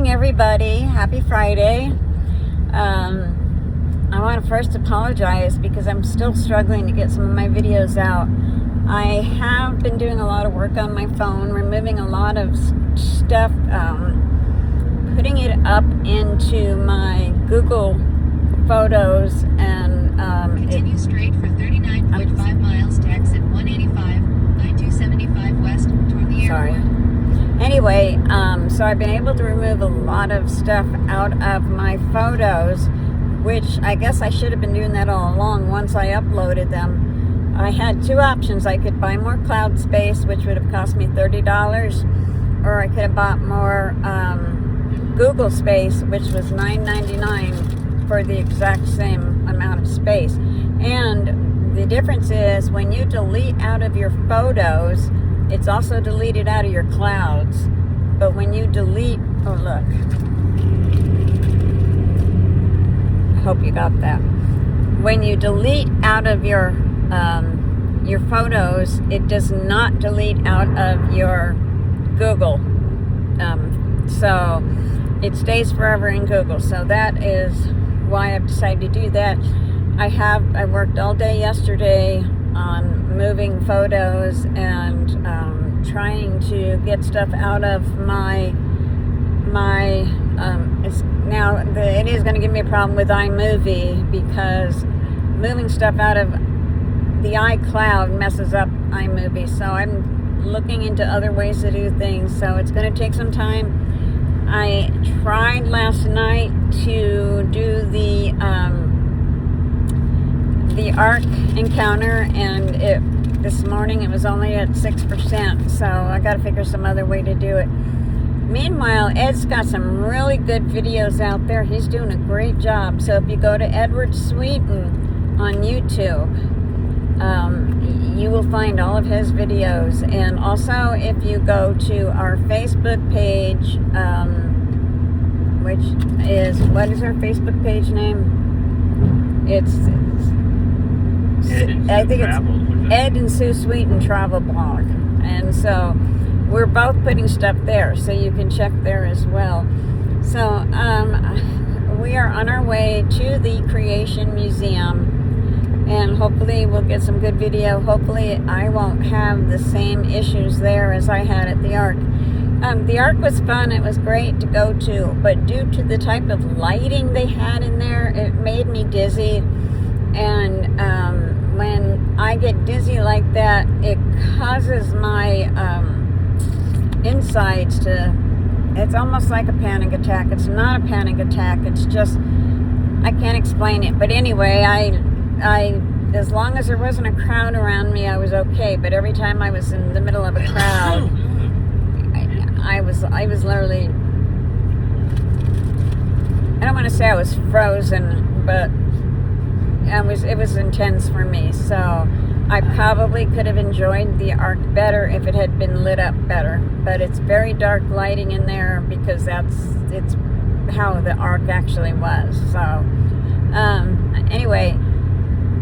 morning, everybody. Happy Friday. I want to first apologize because I'm still struggling to get some of my videos out. I have been doing a lot of work on my phone, removing a lot of stuff, putting it up into my Google Photos, and continue straight for 39.5 miles to exit 185, I-275 west toward the airport. Anyway, so I've been able to remove a lot of stuff out of my photos, which I guess I should have been doing that all along once I uploaded them. I had two options. I could buy more cloud space, which would have cost me $30, or I could have bought more Google space, which was $9.99 for the exact same amount of space. And the difference is when you delete out of your photos, it's also deleted out of your clouds. But when you delete, oh look, I hope you got that. When you delete out of your photos, it does not delete out of your Google. So it stays forever in Google. So that is why I've decided to do that. I worked all day yesterday on moving photos and trying to get stuff out of it is going to give me a problem with iMovie, because moving stuff out of the iCloud messes up iMovie. So I'm looking into other ways to do things, so it's going to take some time. I tried last night to do the ARC encounter, and this morning it was only at 6%, so I got to figure some other way to do it. Meanwhile, Ed's got some really good videos out there. He's doing a great job. So if you go to Edward Sweeten on YouTube, you will find all of his videos. And also, if you go to our Facebook page, which is, what is our Facebook page name? I think it's Ed and Sue Sweeten Travel Blog. And so we're both putting stuff there, so you can check there as well. So we are on our way to the Creation Museum, and hopefully we'll get some good video. Hopefully I won't have the same issues there as I had at the ARC. The ARC was fun. It was great to go to, but due to the type of lighting they had in there, it made me dizzy. And when I get dizzy like that, it causes my insides it's almost like a panic attack. It's not a panic attack. It's just, I can't explain it. But anyway, I as long as there wasn't a crowd around me, I was okay. But every time I was in the middle of a crowd, I was literally, I don't want to say I was frozen, but it was intense for me. So I probably could have enjoyed the ARC better if it had been lit up better. But it's very dark lighting in there because it's how the ARC actually was. So anyway,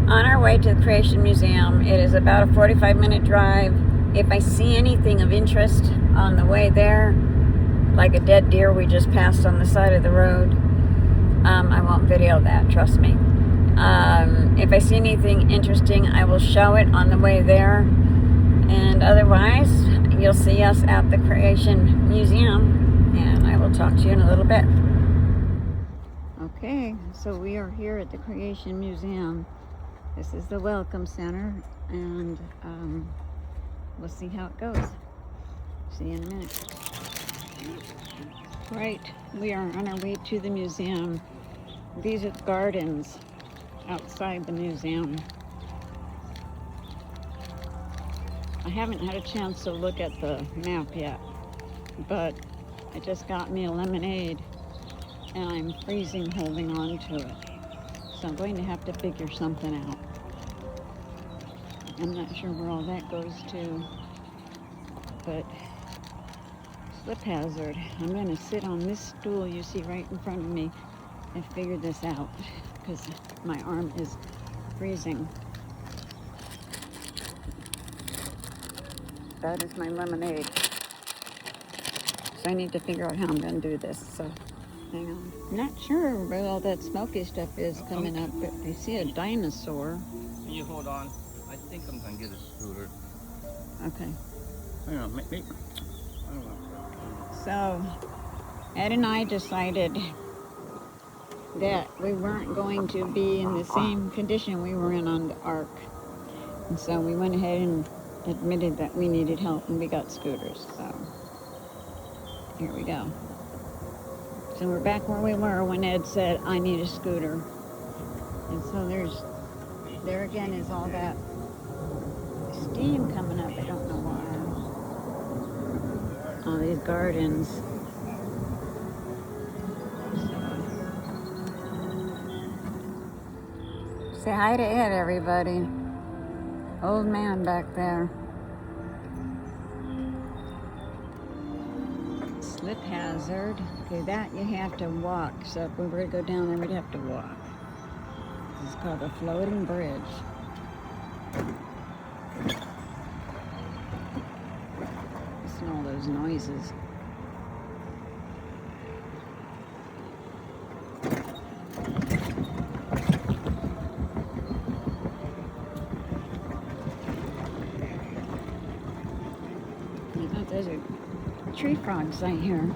on our way to the Creation Museum, it is about a 45-minute drive. If I see anything of interest on the way there, like a dead deer we just passed on the side of the road, I won't video that, trust me. If I see anything interesting, I will show it on the way there. And otherwise, you'll see us at the Creation Museum, and I will talk to you in a little bit. Okay, so we are here at the Creation Museum. This is the Welcome Center, and we'll see how it goes. See you in a minute. Right, we are on our way to the museum. These are the gardens outside the museum. I haven't had a chance to look at the map yet, but I just got me a lemonade and I'm freezing holding on to it. So I'm going to have to figure something out. I'm not sure where all that goes to, but slip hazard. I'm going to sit on this stool you see right in front of me and figure this out, because my arm is freezing. That is my lemonade. So I need to figure out how I'm going to do this. So hang on. Not sure where all that smoky stuff is coming up, but I see a dinosaur. Can you hold on? I think I'm gonna get a scooter. Okay. Hang on, maybe. I don't know. So Ed and I decided that we weren't going to be in the same condition we were in on the Ark. And so we went ahead and admitted that we needed help, and we got scooters. So here we go. So we're back where we were when Ed said, I need a scooter. And so there again is all that steam coming up. I don't know why. All these gardens. Say hi to Ed, everybody. Old man back there. Slip hazard. Okay, that you have to walk. So if we were to go down there, we'd have to walk. This is called a floating bridge. Listen to all those noises. Oh, there's a tree frogs right here.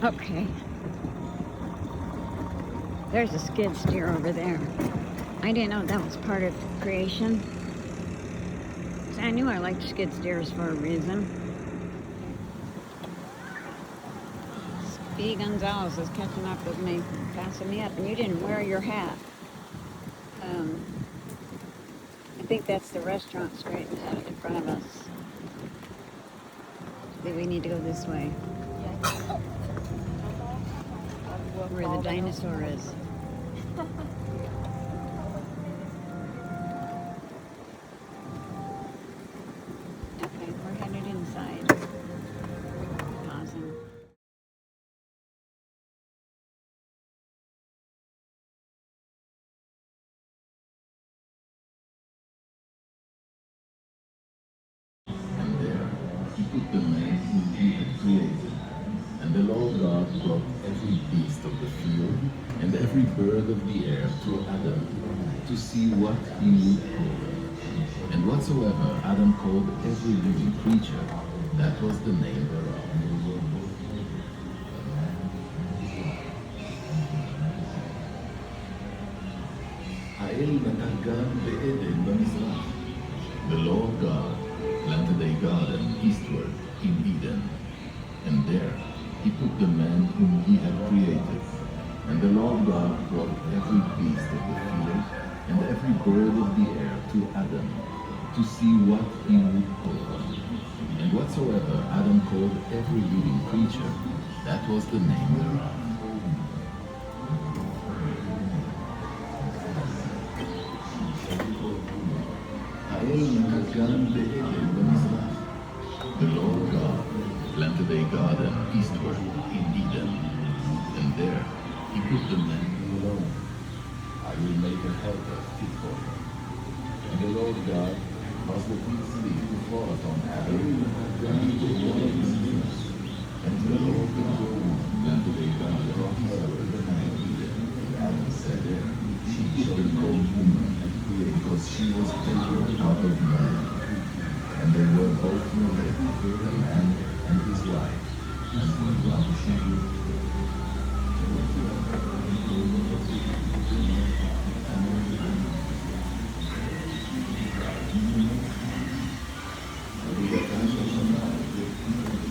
Okay. There's a skid steer over there. I didn't know that was part of creation. So I knew I liked skid steers for a reason. Speedy Gonzalez is catching up with me, passing me up, and you didn't wear your hat. I think that's the restaurant straight ahead in front of us. Maybe we need to go this way. Where the dinosaur is. Okay, we're headed inside. Pausing. And there he put the man whom he had created. And the Lord God brought every beast of the field and every bird of the air to Adam to see what he would call it. And whatsoever Adam called every living creature, that was the name thereof. האל נטע גן בעדן במזרח. The Lord God planted a garden eastward in Eden, and there he put the man whom he had created. And the Lord God brought every beast of the field and every bird of the air to Adam to see what he would call them. And whatsoever Adam called every living creature, that was the name thereof. The Lord God planted a garden eastward in Eden, and there he put the man alone. I will make a helper fit for him. And the Lord God caused the fig tree to fall upon Adam, and he took one of his leaves. And the Lord God planted a garden eastward in Eden, and Adam said, she shall be called woman, because she was taken out of man. And they were both naked, the man and his wife, and were not ashamed.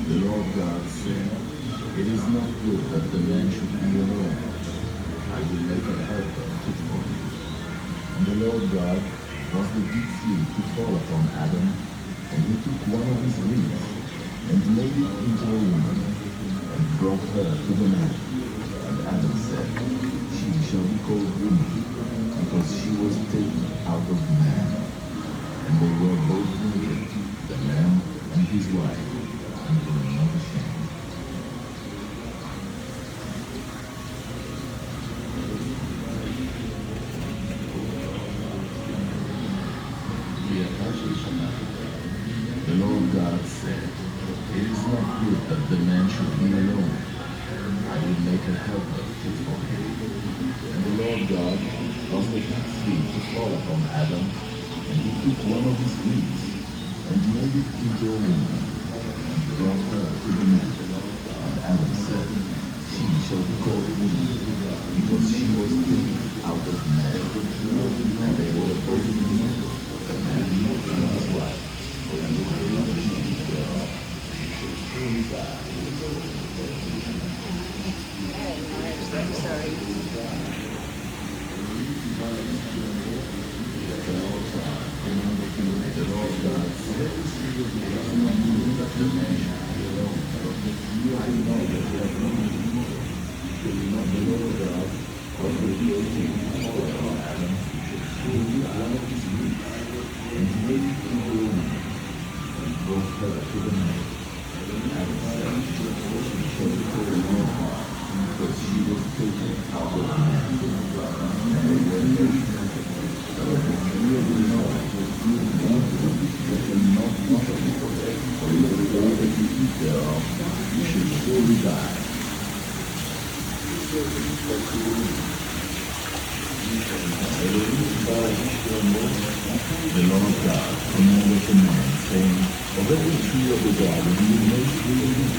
The Lord God said, it is not good that the man should be alone. I will make a helper fit for him. And the Lord God caused the deep sleep to fall upon Adam, and he took one of his ribs, and made it into a woman, and brought her to the man. And Adam said, she shall be called woman, because she was taken out of man. And they were both naked, the man and his wife, and were not ashamed. The Lord God said, "It is not good that the man should be alone. I will make a helper fit for him." And the Lord God caused a deep sleep to fall upon Adam, and he took one of his ribs and made it into a woman, and brought her to the man. And Adam said, "She shall be called woman, because she was taken out of man." And they were both naked, the man and his wife, and they could not eat thereof. She should surely die. The Lord God said, "The man should be alone, but you I know that they are not equal. Will not the Lord God also create him for Adam, who should surely one of his ribs, and make it into a woman, and brought her to the man. Adam said, "She shall be called woman, because she was taken out of man." And they were naked. So the tree of the knowledge was good and evil, but shall not eat of it, for in the day that you eat thereof, you should surely die. The Lord God commanded the man, saying, "Of every tree of the garden you may freely eat,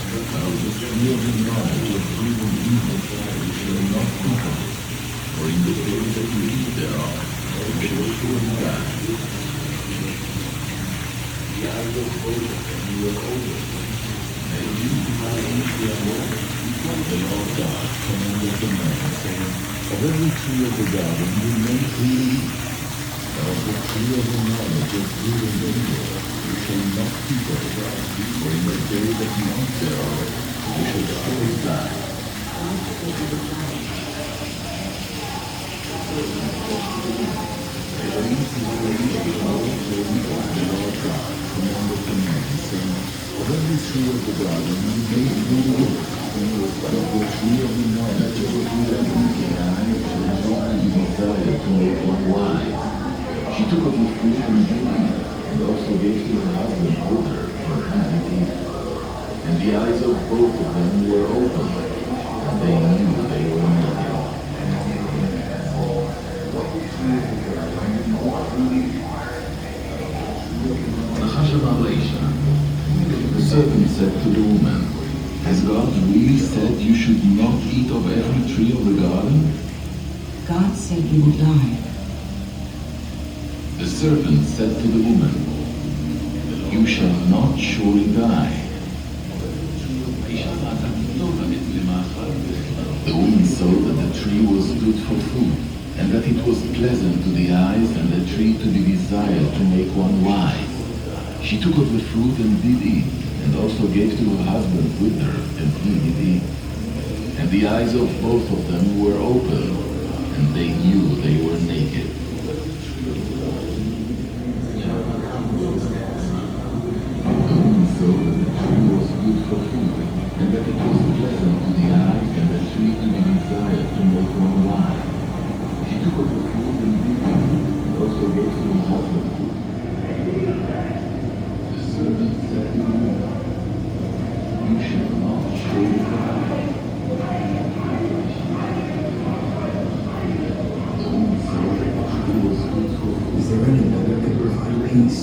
but of the tree of the knowledge of good and evil you shall not eat of it, for in the day that you eat thereof you shall surely die." The eyes of both of them were open, and you did not eat thereof. The Lord God commanded the man, saying, "Of every tree of the garden you may freely eat, but of the tree of the knowledge of good and evil you shall not eat of it, for in the day that you eat thereof you shall surely die." The Lord God commanded the man, saying, "Of every tree of the garden you may freely eat, but of the tree of the knowledge of good and evil shall not be desired to make one wise." She took of the fruit and did eat, and also gave to her husband with her, and he did eat. And the eyes of both of them were opened, and they knew they were naked. The serpent said to the woman, "Has God really said you should not eat of every tree of the garden?" God said you will die. The serpent said to the woman, "You shall not surely die." The woman saw that the tree was good for food, and that it was pleasant to the eyes, and the tree to be desired to make one wise. She took of the fruit and did eat, and also gave to her husband with her, and he did eat. And the eyes of both of them were opened, and they knew they were naked. The woman saw that the tree was good for food, and that it was pleasant to the eyes, and the tree to be desired to make one wise. She took of the fruit and did eat, and also gave to her husband with her. The serpent said to the woman, "You shall not surely die." The woman saw that the tree was good for food. Is there anyone that can provide peace?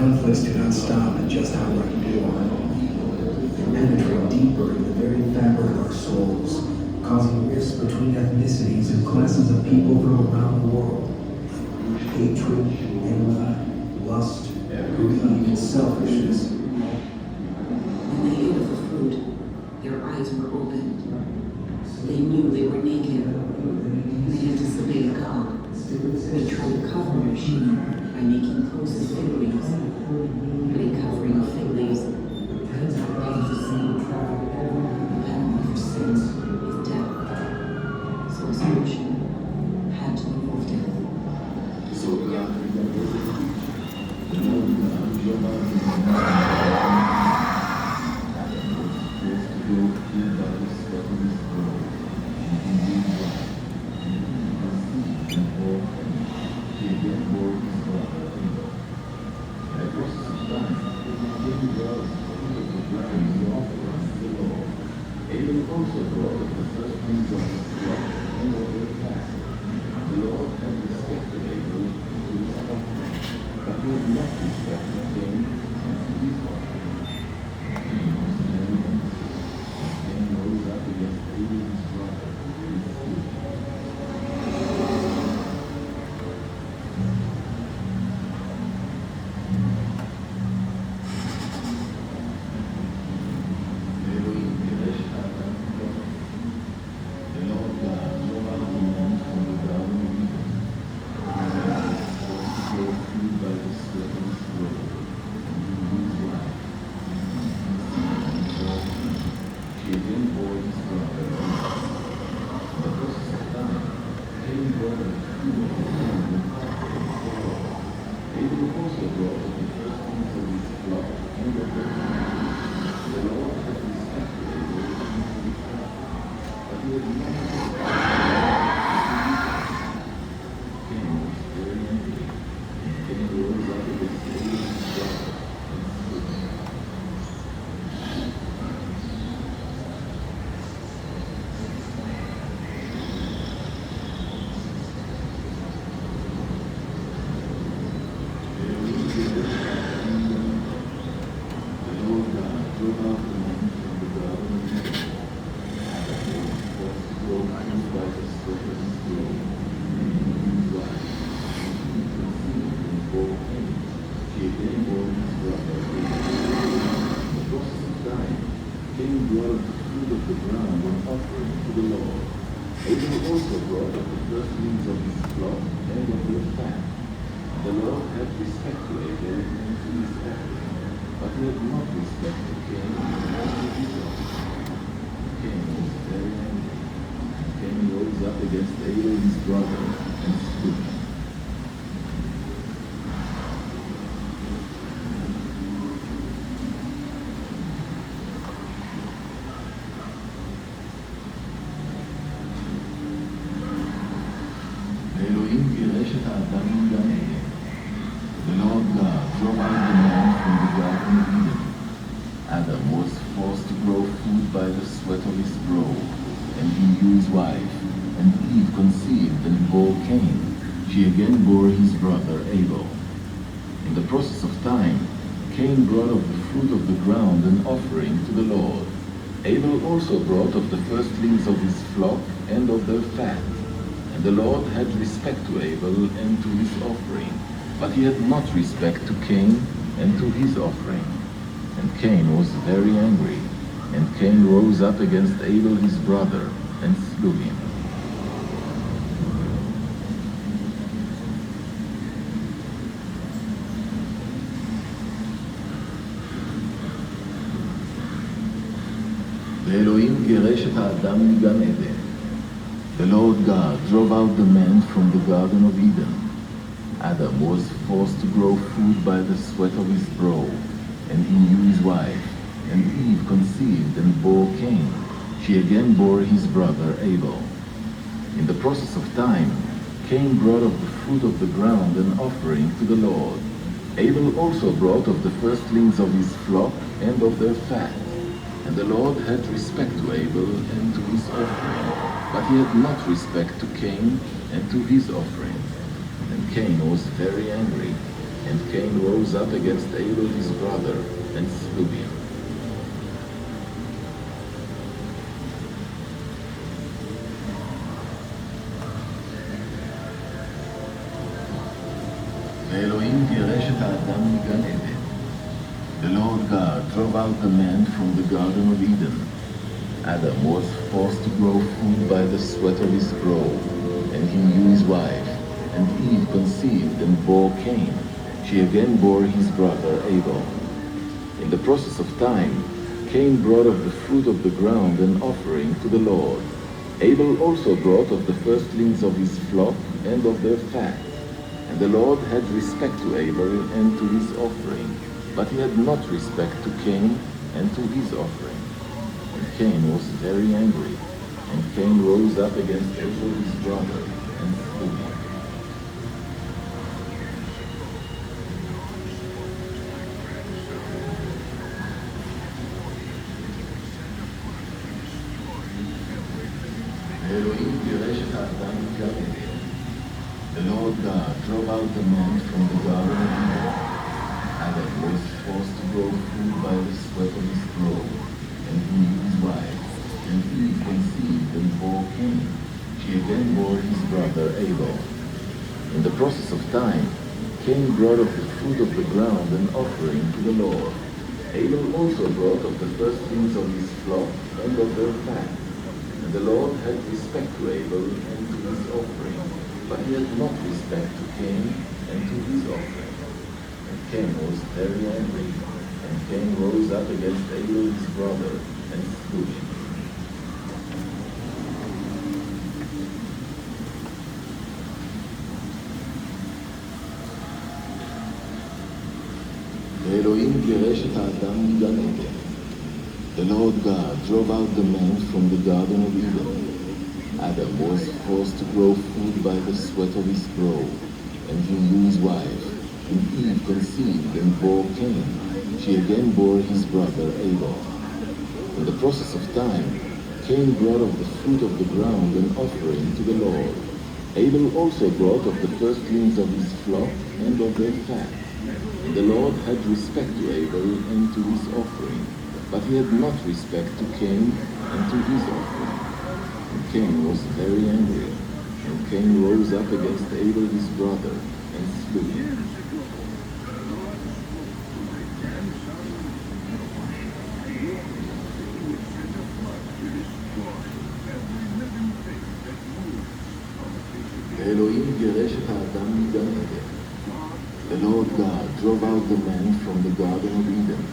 Conflicts do not stop at just outright war. They penetrate deeper into the very fabric of our souls, causing rifts between ethnicities and classes of people from around the world. Hatred, envy, lust, greed, and selfishness. When they ate of the fruit, their eyes were opened. They knew they were naked, and they had disobeyed God. They tried to cover their shame by making clothes of fig leaves, but a covering of fig leaves does not pay for sin. The penalty for sin Abel also brought of the first fruits of his flock and of their fat. The Lord had respected Abel to his offering, but he had not respected Cain and to his offering. Cain was very angry, and Cain rose up against Abel his brother, and slew him. Elohim Geresh Adam Elohim. The Lord God drove out the man from the Garden of Eden. And the man was forced to grow food by the sweat of his brow, and he knew his wife. And she again bore his brother. In the process of time, Cain brought of the fruit of the ground and offering to the Lord. Abel also brought of the first fruits of his flock and of their fat. The Lord had respected Abel and his offering, but he had not respected Cain was very angry, and Cain rose up against Abel his brother, and slew him. Elohim Geresh Adam Elohim. The Lord God drove out the man from the Garden of Eden. Adam was forced to grow food by the sweat of his brow, and he knew his wife. And she conceived and bore Cain. She again bore his brother Abel. In the process of time, Cain brought of the fruit of the ground an offering to the Lord. Abel also brought of the firstlings of his flock and of their fat. The Lord had respect to Abel and to his offering, but he had not respect to Cain and to his offering. Cain was very angry, and Cain rose up against Abel his brother, and slew him. Elohim Geresh Adam Gan Eden. The Lord God drove out the man from the Garden of Eden. Adam was forced to grow food by the sweat of his brow, and he knew his wife. And Eve conceived and bore Cain. She again bore his brother Abel. In the process of time, Cain brought of the fruit of the ground an offering to the Lord. Abel also brought of the firstlings of his flock and of their fat. And the Lord had respect to Abel and to his offering, but he had not respect to Cain and to his offering. And Cain was very angry, and Cain rose up against Abel his brother, and slew him. ואלוהים גירש את האדם מגן עדן. The Lord God drove out the man from the Garden of Eden. Adam was forced to grow food by the sweat of his brow, and he knew his wife. And Eve conceived and bore Cain. She again bore his brother Abel. In the process of time, Cain brought of the fruit of the ground an offering to the Lord. Abel also brought of the firstlings of his flock and of their fat. And the Lord had respect to Abel and to his offering, but he had not respect to Cain and to his offering. And Cain was very angry, and Cain rose up against Abel his brother, and slew him. ואלוהים גירש את האדם מגן עדן. The Lord God drove out the man from the Garden of Eden. Adam was forced to grow food by the sweat of his brow, and he knew his wife. And Eve conceived and bore Cain. She again bore his brother Abel. In the process of time, Cain brought of the fruit of the ground an offering to the Lord. Abel also brought of the firstlings of his flock and of their fat. And the Lord had respect to Abel and to his offering, but he had not respect to Cain and to his offering. And Cain was very angry, and Cain rose up against Abel his brother, and slew him. Elohim גירש את האדם מגן עדן. The Lord God drove out the man from the Garden of Eden. Adam was forced to grow food by the sweat of his brow, and he knew his wife, and Eve conceived and bore Cain. She again bore his brother Abel. In the process of time, Cain brought of the fruit of the ground an offering to the Lord. Abel also brought of the firstlings of his flock and of their fat. And the Lord had respect to Abel and to his offering, but he had not respect to Cain and to his offering. And Cain was very angry, and Cain rose up against Abel his brother and slew him. ואלוהים גירש את האדם מגן עדן. The Lord God drove out the man from the Garden of Eden. Adam was forced to grow food by the sweat of his brow, and he knew his wife. And Eve conceived and bore Cain. She again bore his brother Abel. In the process of time, Cain brought of the fruit of the ground an offering to the Lord. Abel also brought of the firstlings of his flock and of their fat. And the Lord had respect to Abel and to his offering, but he had not respect to Cain and to his offering. And Cain was very angry, and Cain rose up against Abel his brother and slew him. ואלוהים גירש את האדם מגן עדן. The Lord God drove out the man from the Garden of Eden.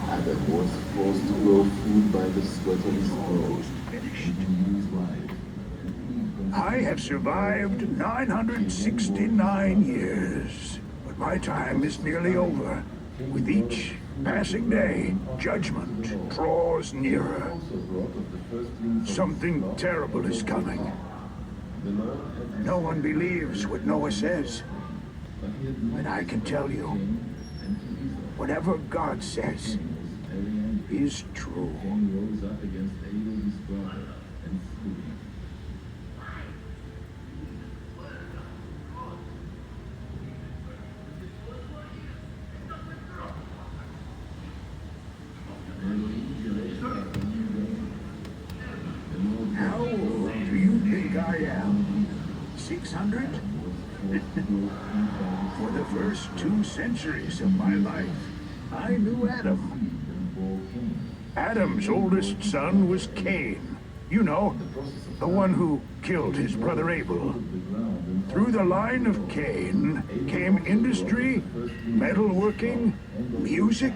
Adam was forced to grow food by the sweat of his brow, and he knew his wife. I have survived 969 years, but my time is nearly over. With each passing day, judgment draws nearer. Something terrible is coming. No one believes what Noah says. But I can tell you, whatever God says is true. Rose up against Abel his brother and slew him. How old do you think I am? 600? For the first 2 centuries of my life, I knew Adam. Adam's oldest son was Cain. You know, the one who killed his brother Abel. Through the line of Cain came industry, metalworking, music,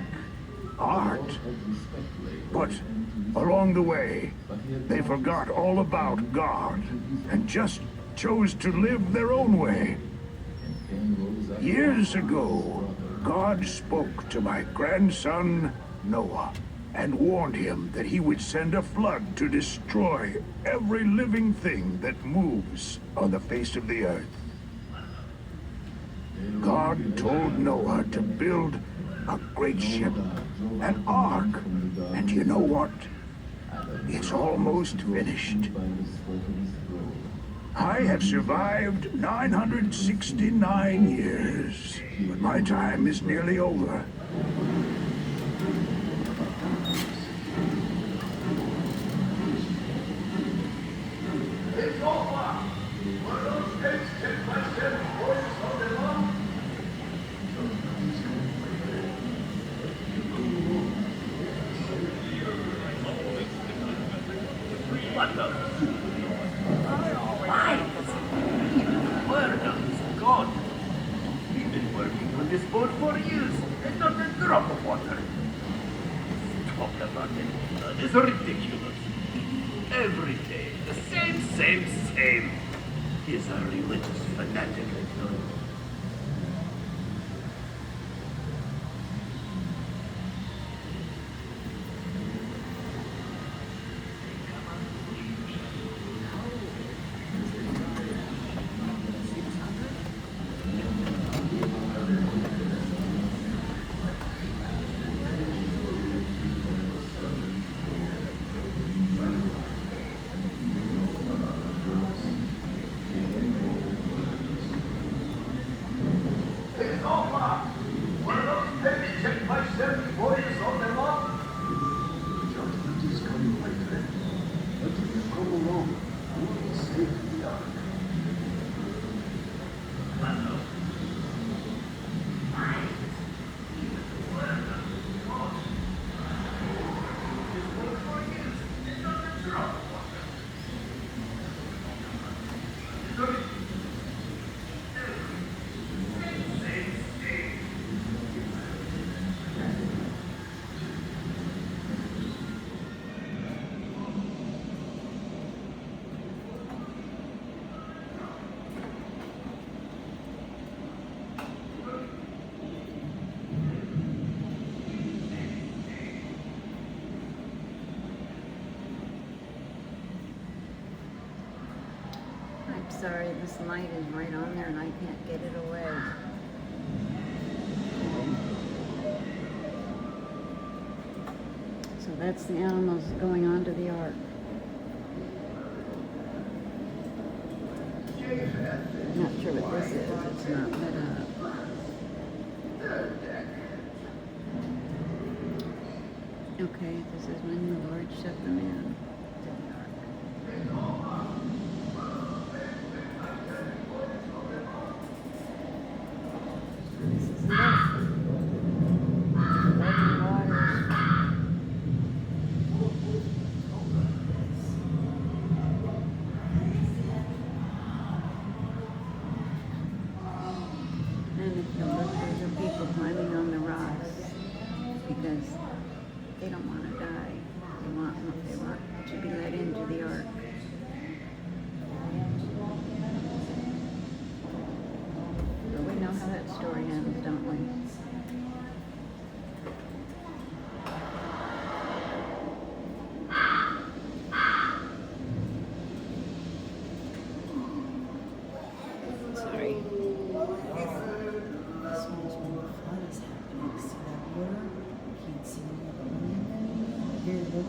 art. But along the way, they forgot all about God and just chose to live their own way. Years ago, God spoke to my grandson, Noah, and warned him that he would send a flood to destroy every living thing that moves on the face of the earth. God told Noah to build a great ship, an ark, and you know what? It's almost finished. I have survived 969 years, but my time is nearly over. This boat for years, and not a drop of water. Talk about it. It's ridiculous. Every day, the same. He's a religious fanatic. sorry, this light is right on there and I can't get it away. So that's the animals going onto the ark. I'm not sure what this is. It's not lit up. Okay, this is when the Lord shut them in to the ark. This is the ark. Open waters. And if you look, those are people climbing on the rocks because they don't want to die. They want to be let into the ark. But we know how that story ends, don't we? Sorry. This one's when the flood is happening. See that water? You can't see any of the land anymore. Very little.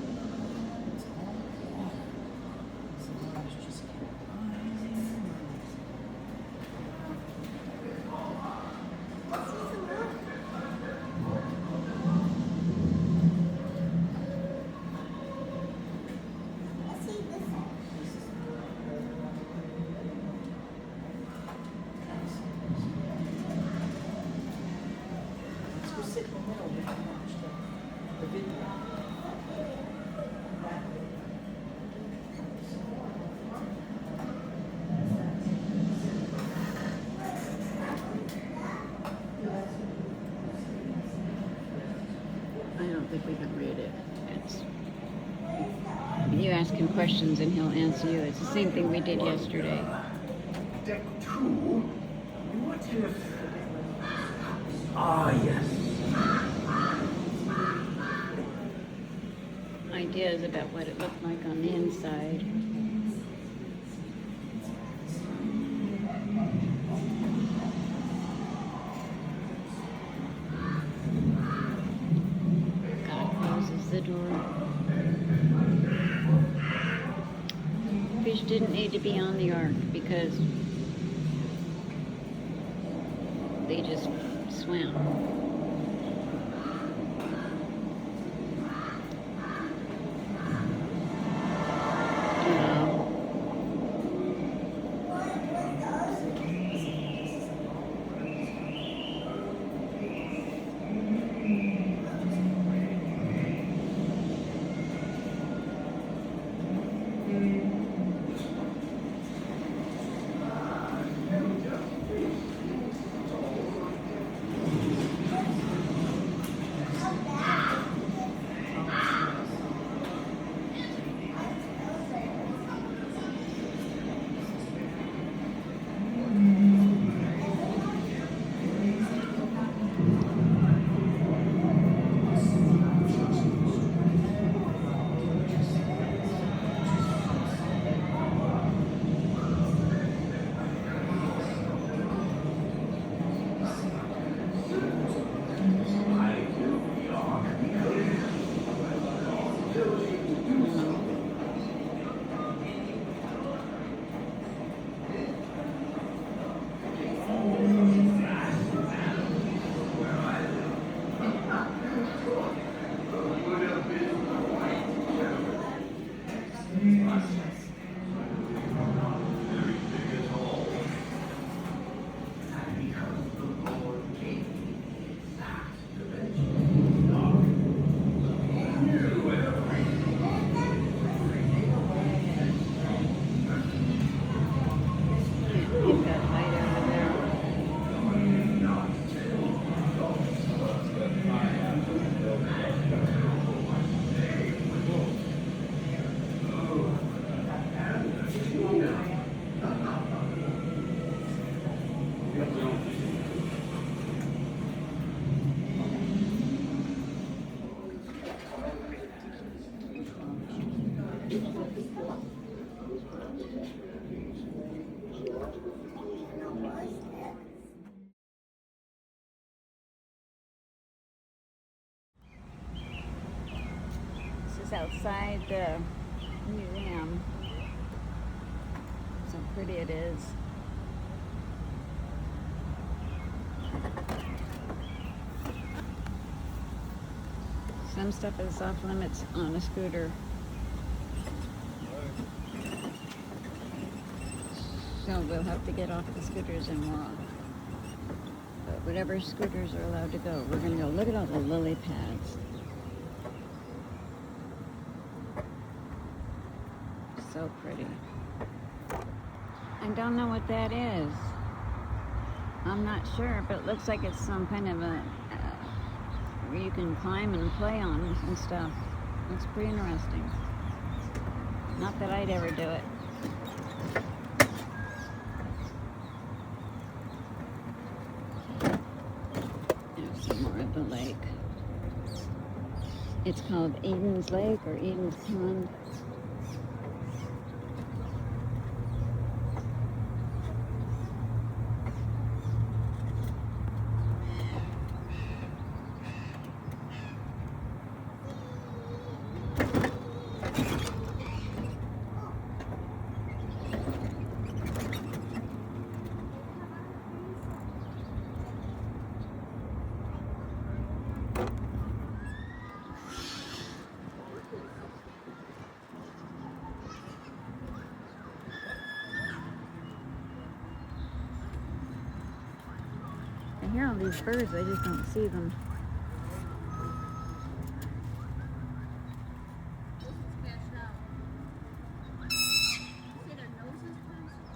It's all water. So the waters just kept rising and rising. Let's go sit in the middle and watch the video. I don't think we can read it. It's, you ask him questions and he'll answer you. It's the same thing we did yesterday. Deck 2? What if... Ah, yes. Ideas about what it looked like on the inside. God closes the door. Fish didn't need to be on the ark because they just swam. inside the museum. So pretty it is. Some stuff is off limits on a scooter. So we'll have to get off the scooters and walk. But whatever scooters are allowed to go, we're gonna go look at all the lily pads. So pretty. I don't know what that is. I'm not sure, but it looks like it's some kind of a where you can climb and play on and stuff. It's pretty interesting. Not that I'd ever do it. There's some more of the lake. It's called Eden's Lake or Eden's Pond. I hear all these birds, I just don't see them.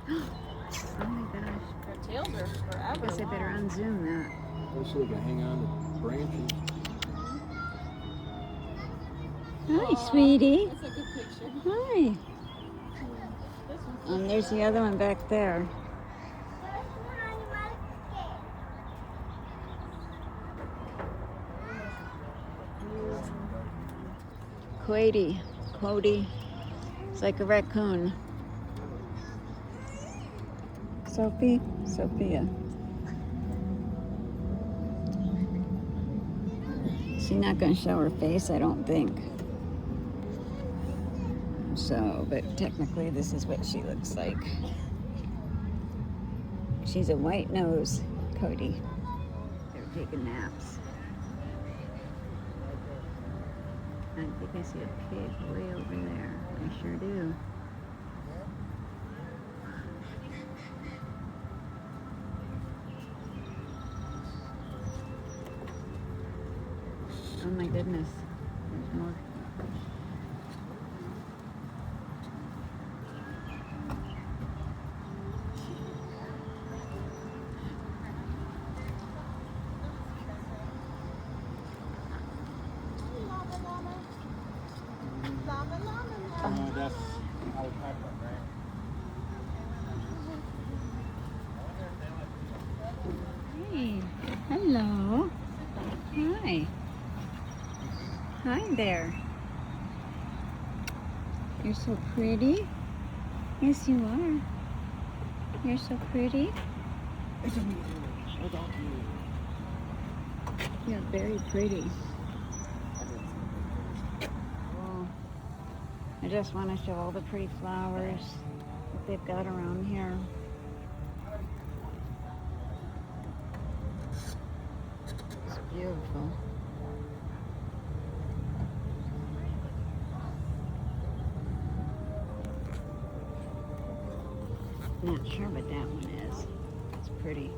Oh my gosh. Their tails are I forever guess I better long. unzoom that. So we can hang on to branches. Hi, sweetie. That's a good picture. Hi. This one's There's the other one back there. Quody. It's like a raccoon. Sophia. She's not going to show her face, I don't think. So, but technically this is what she looks like. She's a white nose, Cody. They're taking naps. I think I see a pig way over there. I sure do. Oh my goodness. There's more. That's alpaca, right? Hey, hello. Hi. Hi there. You're so pretty. Yes, you are. You're so pretty. You're very pretty. Oh, I just want to show all the pretty flowers that they've got around here. It's beautiful. Not sure what that one is. It's pretty.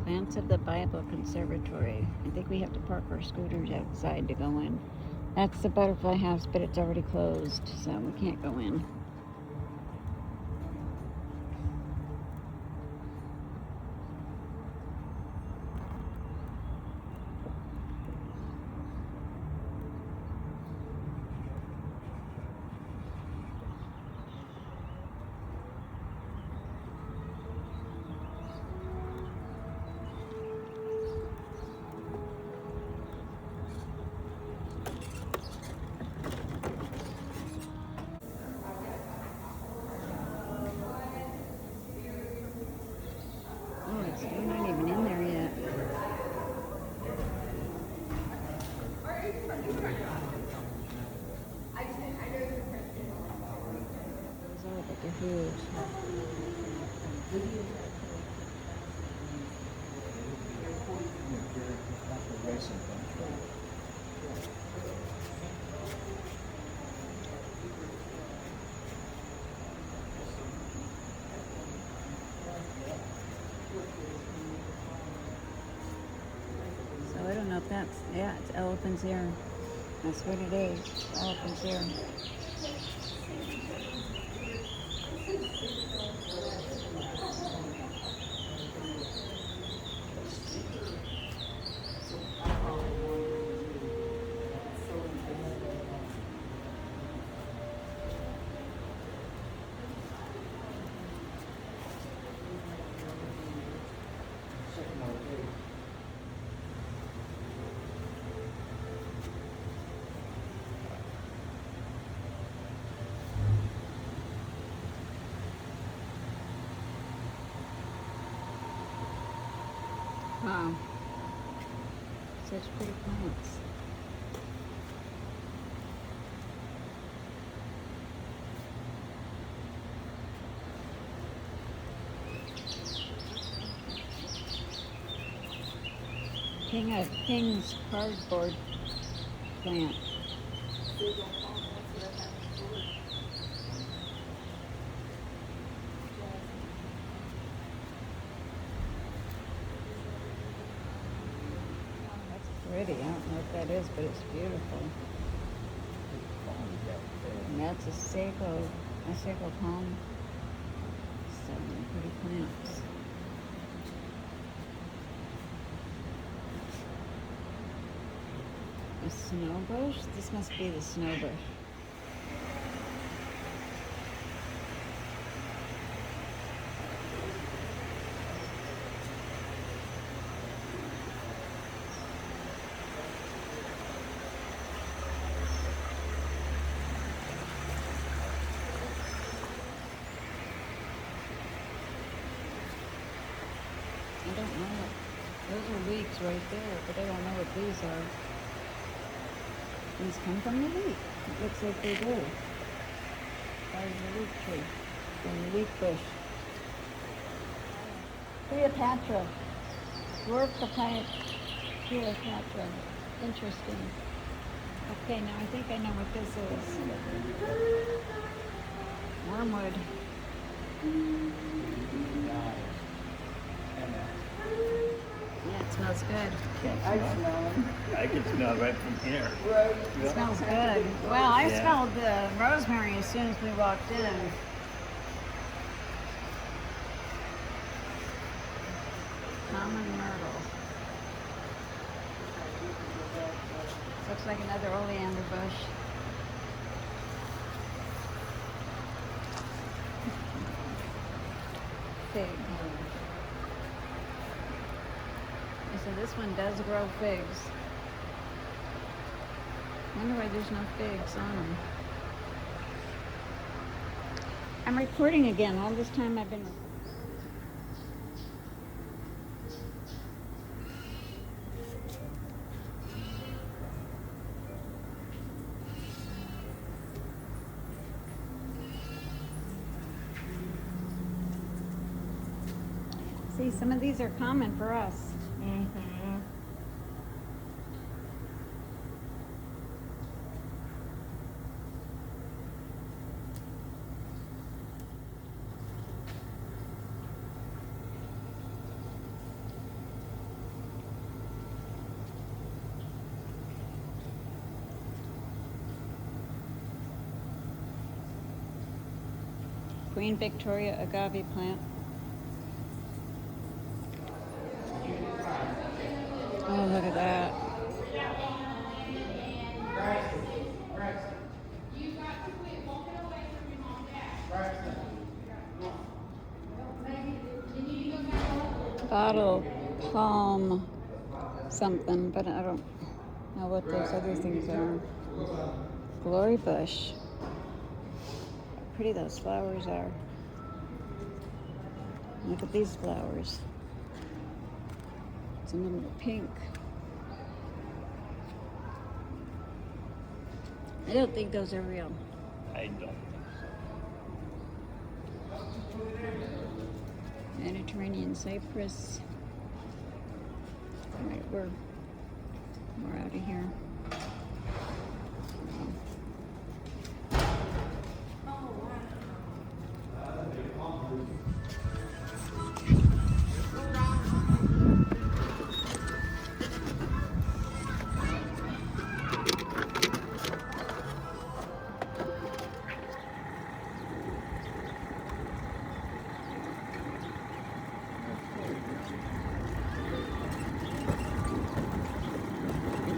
Plants of the Bible Conservatory. I think we have to park our scooters outside to go in. That's the butterfly house, but it's already closed, so we can't go in. huge. So I don't know if that's, yeah, it's Elephant's Ear. That's what it is, Elephant's Ear. Wow. Such pretty plants. King's cardboard plant. Pretty. I don't know what that is, but it's beautiful. And that's a sago palm. So many pretty plants. A snow bush? This must be the snow bush. I don't know what, those are leeks right there, but I don't know what these are. These come from the leek. It looks like they do. Part of the leek tree. From the leek bush. Cleopatra. Dwarf the plant. Cleopatra. Interesting. Okay, now I think I know what this is. Wormwood. Yeah, it smells good. I can smell right from here. It smells good. Well, I smelled the rosemary as soon as we walked in. Common myrtle. Looks like another oleander bush. Fig. So this one does grow figs. Wonder why there's no figs on them. I'm recording again. All this time I've been. See, some of these are common for us. Queen Victoria agave plant. Oh, look at that. Bottle palm something, but I don't know what those other things are. Glory bush. How pretty those flowers are. Look at these flowers. Some of them are pink. I don't think those are real. I don't think so. Mediterranean cypress. All right, we're out of here.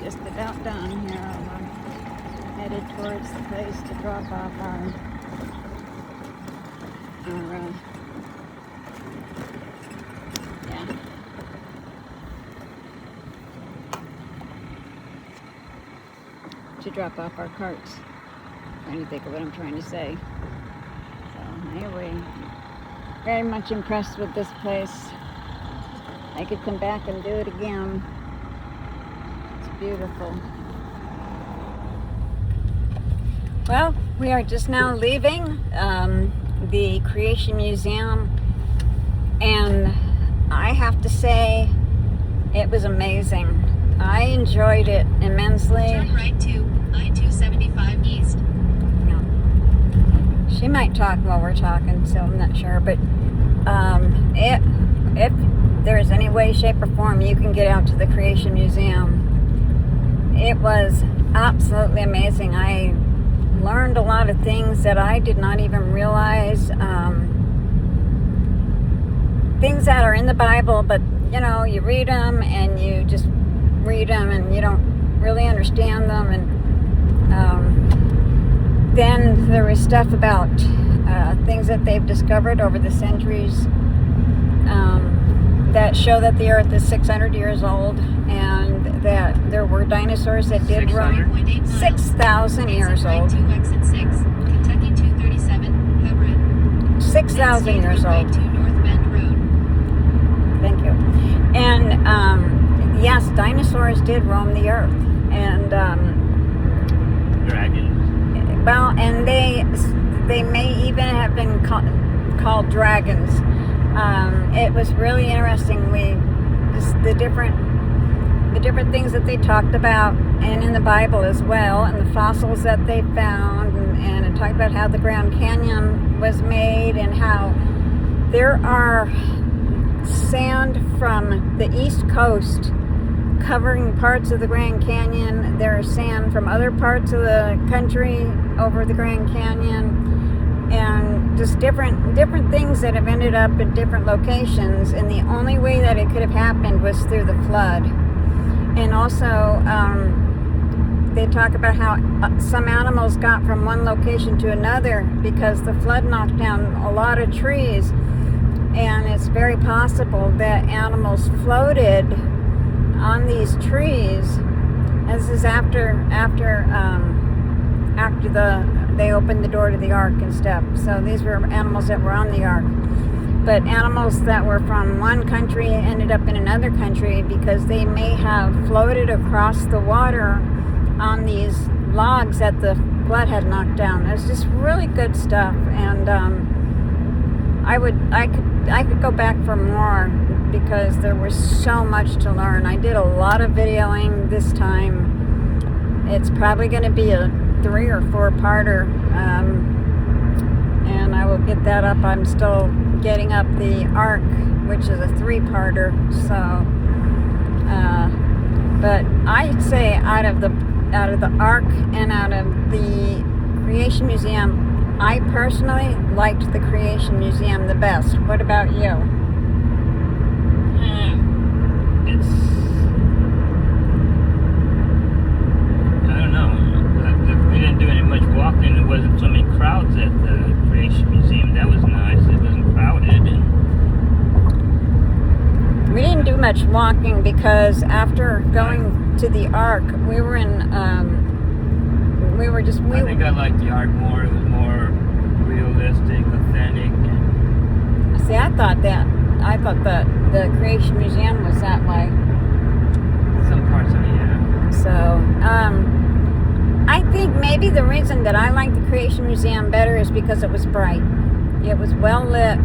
Just about done here. We're headed towards the place to drop off our yeah. To drop off our carts. Trying to think of what I'm trying to say. So anyway, very much impressed with this place. I could come back and do it again. Beautiful. Well, we are just now leaving the Creation Museum, and I have to say it was amazing. I enjoyed it immensely. Turn right to I-275 East. No. She might talk while we're talking, so I'm not sure, but if there is any way, shape, or form you can get out to the Creation Museum, it was absolutely amazing. I learned a lot of things that I did not even realize. Things that are in the Bible, but you know, you read them and you just read them and you don't really understand them. And then there was stuff about things that they've discovered over the centuries that show that the earth is 600 years old, and that there were dinosaurs that did roam 6,000 years old. 6,000 years old. Thank you. And yes, dinosaurs did roam the earth, and Dragons. well, and they may even have been called dragons. It was really interesting. The different things that they talked about, and in the Bible as well, and the fossils that they found, and it talked about how the Grand Canyon was made, and how there are sand from the East Coast covering parts of the Grand Canyon. There's sand from other parts of the country over the Grand Canyon, and just different things that have ended up in different locations. And the only way that it could have happened was through the flood. And also, they talk about how some animals got from one location to another because the flood knocked down a lot of trees. And it's very possible that animals floated on these trees. This is after they opened the door to the ark and stuff. So these were animals that were on the ark. But animals that were from one country ended up in another country because they may have floated across the water on these logs that the flood had knocked down. It was just really good stuff, and I could go back for more because there was so much to learn. I did a lot of videoing this time. It's probably going to be a 3 or 4-parter, and I will get that up. I'm still getting up the Ark, which is a 3-parter. So, but I'd say out of the Ark and out of the Creation Museum, I personally liked the Creation Museum the best. What about you? I don't know. We didn't do any much walking. There wasn't so many crowds at the Creation Museum. That was nice. It wasn't crowded. We didn't do much walking because after going to the Ark, we were in. I think I liked the Ark more. It was more realistic, authentic. See, I thought that the Creation Museum was that way. Some parts of it, yeah. So, I think maybe the reason that I like the Creation Museum better is because it was bright. It was well lit,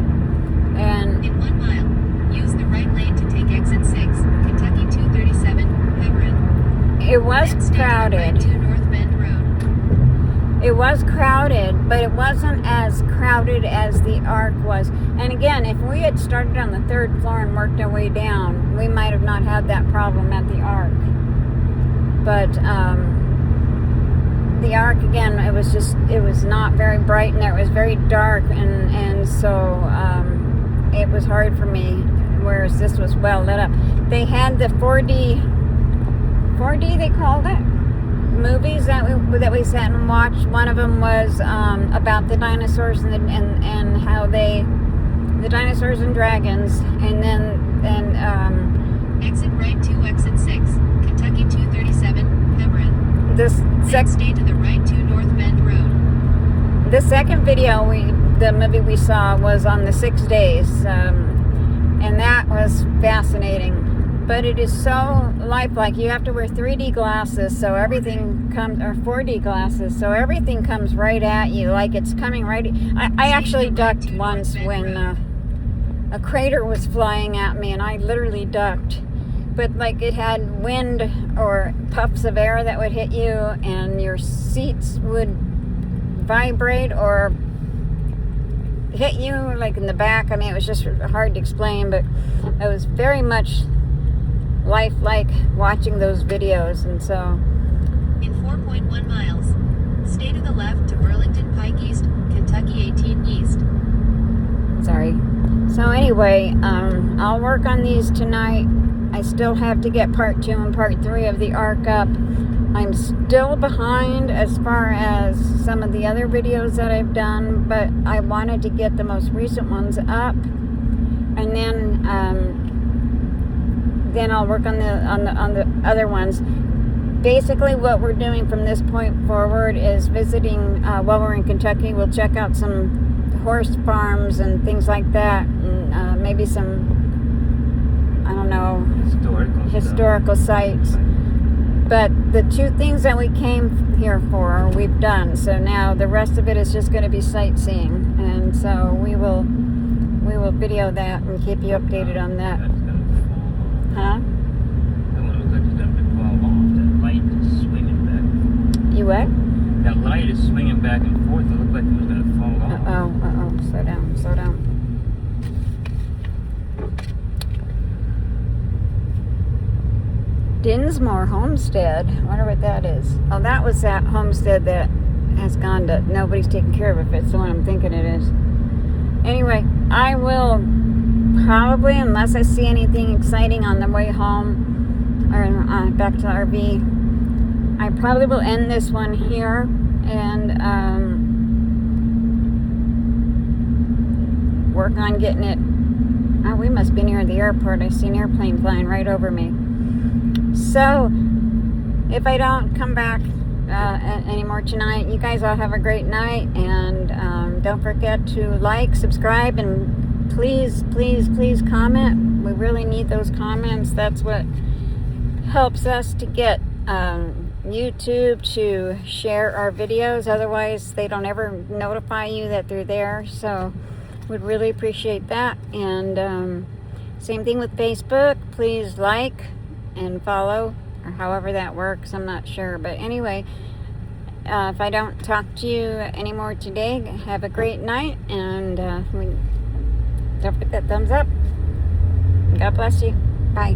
and In 1 mile, Use the right lane to take exit 6, Kentucky 237, Hebron. It was Then stay to the crowded. right to North Bend Road. It was crowded, but it wasn't as crowded as the Ark was. And again, if we had started on the 3rd floor and worked our way down, we might have not had that problem at the Ark. But the Ark, again, it was not very bright, and it was very dark, and so it was hard for me, whereas this was well lit up. They had the 4D they called it, movies that we sat and watched. One of them was about the dinosaurs and how the dinosaurs and dragons, and then Exit right to exit 6, Kentucky 237, Hebron. this Then stay to the right to North Bend Road. the second video the movie we saw was on the 6 days, and that was fascinating. But it is so lifelike. You have to wear 3D glasses, so everything comes, or 4D glasses, so everything comes right at you, like it's coming right. I actually ducked once when a crater was flying at me, and I literally ducked. But like it had wind or puffs of air that would hit you, and your seats would vibrate or hit you like in the back. I mean, it was just hard to explain, but it was very much lifelike watching those videos. And so In 4.1 miles, stay to the left to Burlington Pike East, Kentucky 18 East. sorry. So anyway, I'll work on these tonight. I still have to get part 2 and part 3 of the Ark up. I'm still behind as far as some of the other videos that I've done, but I wanted to get the most recent ones up, and then I'll work on the other ones. Basically, what we're doing from this point forward is visiting. While we're in Kentucky, we'll check out some horse farms and things like that, and maybe some, I don't know, historical sites. But the 2 things that we came here for, we've done. So now the rest of it is just going to be sightseeing, and so we will video that and keep you updated on that. That's gonna fall off. Huh? That one looks like it's gonna fall off. That light is swinging back. You what? That light is swinging back and forth. It looked like it was gonna fall off. Uh-oh. Slow down. Dinsmore Homestead. I wonder what that is. Oh, that was that homestead that has gone to, nobody's taking care of it, if it's the one I'm thinking it is. Anyway, I will probably, unless I see anything exciting on the way home, or back to the RV, I probably will end this one here, and work on getting it. Oh, we must be near the airport. I see an airplane flying right over me. So, if I don't come back anymore tonight, you guys all have a great night, and don't forget to like, subscribe, and please comment. We really need those comments. That's what helps us to get YouTube to share our videos. Otherwise, they don't ever notify you that they're there. So, would really appreciate that. And same thing with Facebook. Please like and follow, or however that works. I'm not sure, but anyway, if I don't talk to you anymore today, have a great night, and don't forget that thumbs up. God bless you. Bye.